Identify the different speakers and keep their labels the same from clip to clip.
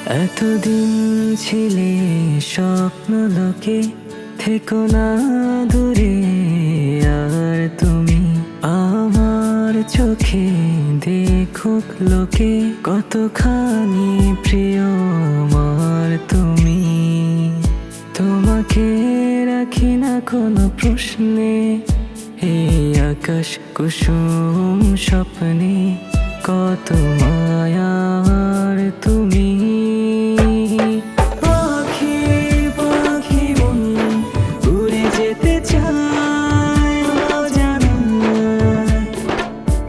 Speaker 1: এতদিন ছিলে স্বপ্ন লোকে, থেকো না দূরে আর তুমি। আমার চোখে দেখুক লোকে, কতখানি প্রিয় আমার তুমি। তোমাকে রাখি না কোনো প্রশ্নে, এই আকাশ কুসুম স্বপ্নে, কত মায়ার তুমি। পাখি পাখি মন উড়ে যেতে চায় অজানায়,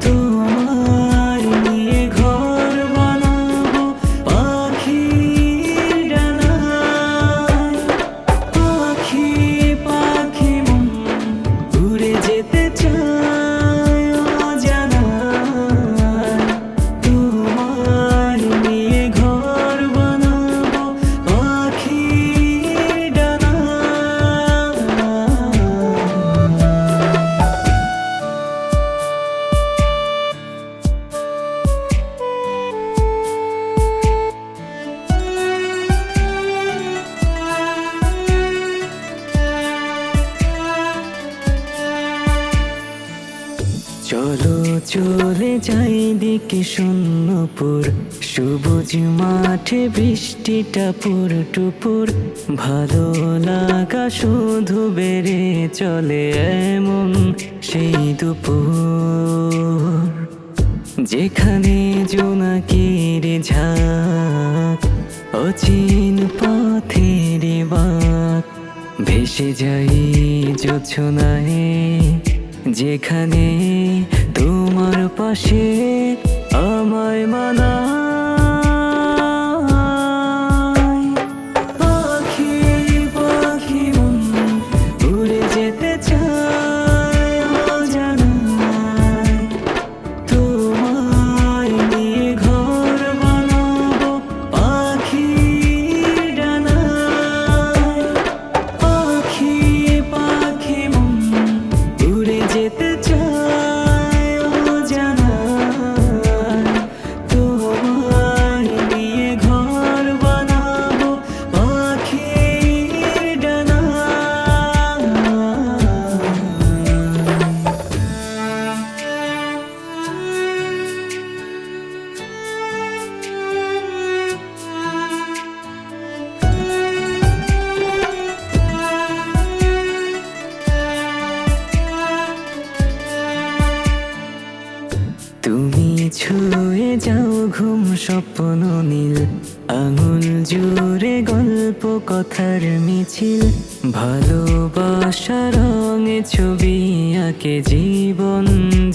Speaker 1: তোমার নিয়ে ঘর বানাবো পাখির ডানায়। পাখি পাখি মন উড়ে যেতে চায় অজানায়, তোমার নিয়ে ঘর বানাবো পাখির ডানায়। চলো চলে যাই দিকে শূন্যপুর, সবুজ মাঠে বৃষ্টিটা পুর টুপুর। ভালো লাগা শুধু বেড়ে চলে এমন সেই দুপুর, যেখানে জোনাকির ঝাঁক, অচিন পথের বাঁক। ভেসে যাই জোছনায়, যেখানে তোমার পাশে আমায় মানায়। পাখি পাখি মন উড়ে যেতে চায় অজানায়, তোমায় নিয়ে ঘর বানাবো পাখির ডানায়। পাখি পাখি মন উড়ে যেতে চায় অজানায়, তোমায় নিয়ে ঘর বানাবো পাখির ডানায়। তুমি ছুঁয়ে যাও ঘুম স্বপ্ন নীল, আঙুল জুড়ে গল্প কথার মিছিল। ভালোবাসা রঙে ছবি আঁকে জীবন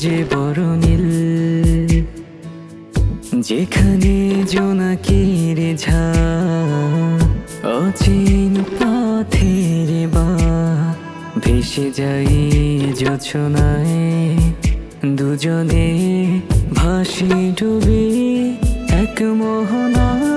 Speaker 1: যে বড় নীল, যেখানে জোনাকির ঝাঁক, অচিন পথের বাঁক। ভেসে যাই জোছনায়, দুজনে ভাসি ডুবি এক মোহনায়।